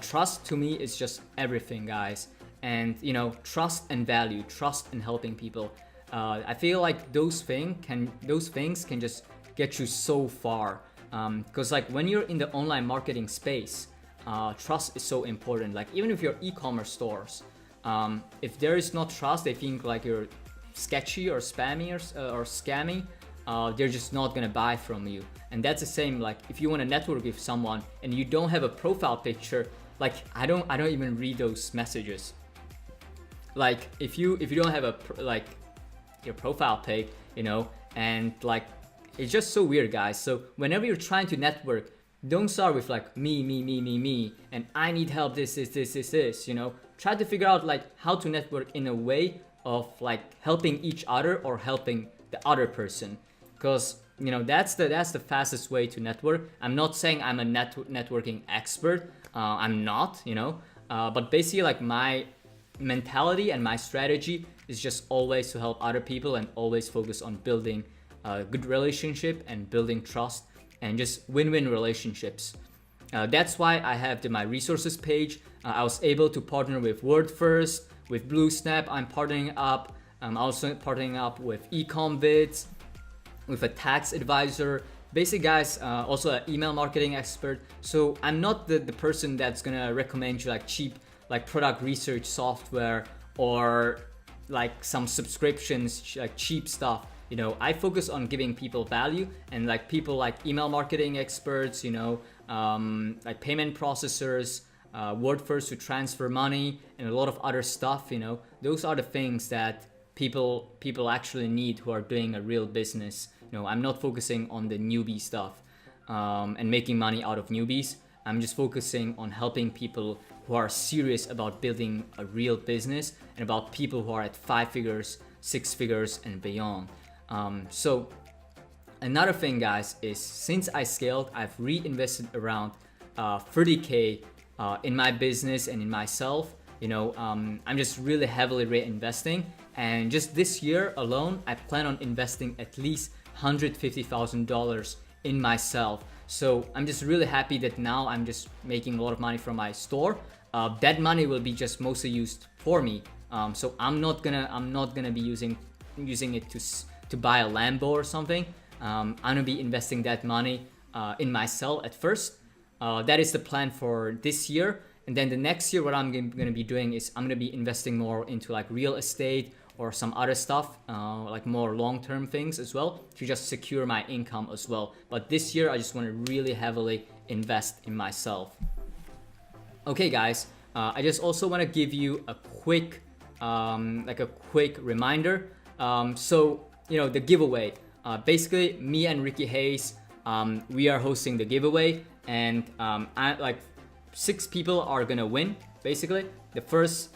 Speaker 1: Trust to me is just everything, guys. And trust and value, trust and helping people. I feel like those things can just get you so far. Because like when you're in the online marketing space, trust is so important. Like even if you're e-commerce stores, if there is no trust, they think like you're sketchy or spammy or scammy. They're just not gonna buy from you. And that's the same like if you want to network with someone and you don't have a profile picture, like I don't even read those messages. Like if you don't have your profile pic, and like it's just so weird, guys. So whenever you're trying to network, don't start with like me, and I need help, this. Try to figure out like how to network in a way of like helping each other or helping the other person. Because that's the fastest way to network. I'm not saying I'm a networking expert. I'm not, but basically like my mentality and my strategy is just always to help other people and always focus on building a good relationship and building trust and just win-win relationships. That's why I have my resources page. I was able to partner with WordFirst, with BlueSnap. I'm partnering up. I'm also partnering up with EcomVids, with a tax advisor. Basically, guys, also an email marketing expert. So I'm not the person that's gonna recommend you like cheap like product research software or like some subscriptions, like cheap stuff. I focus on giving people value, and like people like email marketing experts, like payment processors, WordFirst to transfer money, and a lot of other stuff. Those are the things that people actually need who are doing a real business. I'm not focusing on the newbie stuff and making money out of newbies. I'm just focusing on helping people who are serious about building a real business and about people who are at 5 figures, 6 figures, and beyond. So another thing, guys, is since I scaled, I've reinvested around 30K in my business and in myself. I'm just really heavily reinvesting, and just this year alone, I plan on investing at least $150,000 in myself. So I'm just really happy that now I'm just making a lot of money from my store. That money will be just mostly used for me. So I'm not gonna be using it to buy a Lambo or something. I'm gonna be investing that money in myself at first. That is the plan for this year. And then the next year, what I'm gonna be doing is I'm gonna be investing more into like real estate or some other stuff, like more long-term things as well, to just secure my income as well. But this year, I just want to really heavily invest in myself. Okay, guys, I just also want to give you a quick reminder. So the giveaway. Basically, me and Ricky Hayes, we are hosting the giveaway, and 6 people are gonna win. Basically, the first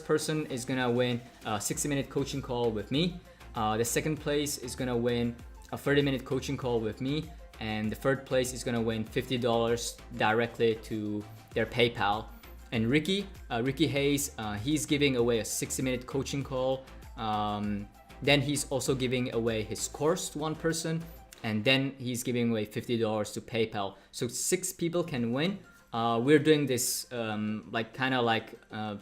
Speaker 1: person is gonna win a 60-minute coaching call with me. The second place is gonna win a 30-minute coaching call with me, and the third place is gonna win $50 directly to their PayPal. And Ricky Hayes, he's giving away a 60-minute coaching call. Then he's also giving away his course to one person, and then he's giving away $50 to PayPal. So 6 people can win. We're doing this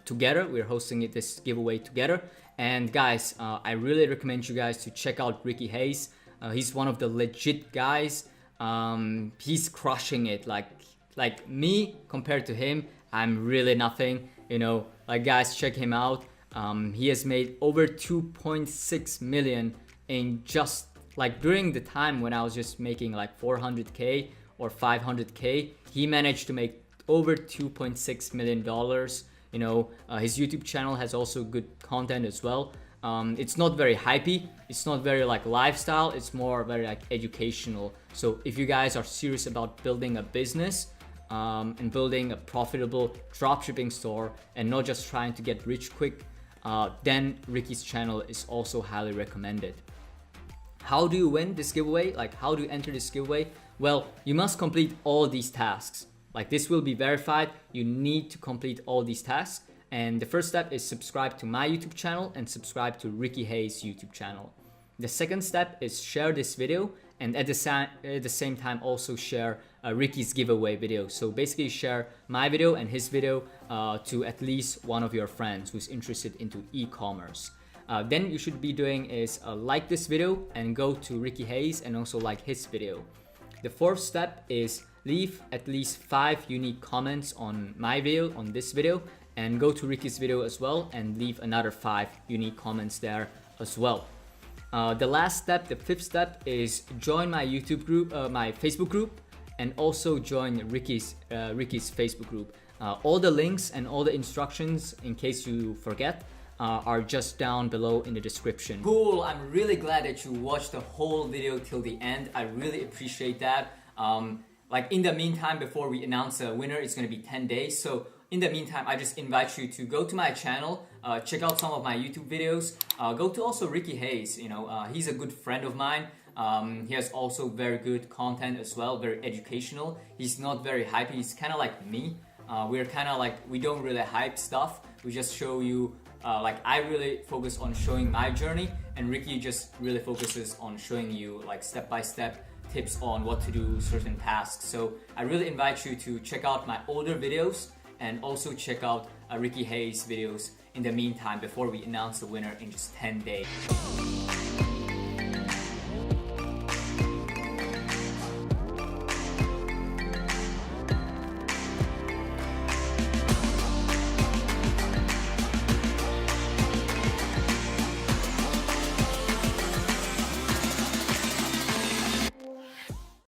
Speaker 1: together. We're hosting this giveaway together. And guys, I really recommend you guys to check out Ricky Hayes. He's one of the legit guys. He's crushing it. Like me compared to him, I'm really nothing. You know, like guys, check him out. He has made over 2.6 million in just like during the time when I was just making like 400k or 500k. He managed to make over 2.6 million dollars. You know, his YouTube channel has also good content as well. It's not very hypey, it's not very like lifestyle, it's more very like educational. So if you guys are serious about building a business and building a profitable dropshipping store and not just trying to get rich quick, then Ricky's channel is also highly recommended. How do you win this giveaway? Like, how do you enter this giveaway? Well, you must complete all these tasks. Like, this will be verified. You need to complete all these tasks. And the first step is subscribe to my YouTube channel and subscribe to Ricky Hayes' YouTube channel. The second step is share this video, and at the same time also share Ricky's giveaway video. So basically share my video and his video to at least one of your friends who's interested into e-commerce. Then you should be doing is like this video and go to Ricky Hayes and also like his video. The fourth step is leave at least 5 unique comments on my video, on this video, and go to Ricky's video as well and leave another 5 unique comments there as well. The last step, the fifth step, is join my YouTube group, my Facebook group, and also join Ricky's Facebook group. All the links and all the instructions, in case you forget, are just down below in the description. Cool, I'm really glad that you watched the whole video till the end. I really appreciate that. Like in the meantime, before we announce a winner, it's gonna be 10 days. So in the meantime, I just invite you to go to my channel, check out some of my YouTube videos, go to also Ricky Hayes. You know, he's a good friend of mine. He has also very good content as well, very educational. He's not very hypey, he's kind of like me. We're kind of like, we don't really hype stuff. We just show you, like I really focus on showing my journey, and Ricky just really focuses on showing you like step-by-step tips on what to do certain tasks. So I really invite you to check out my older videos and also check out Ricky Hayes videos in the meantime before we announce the winner in just 10 days.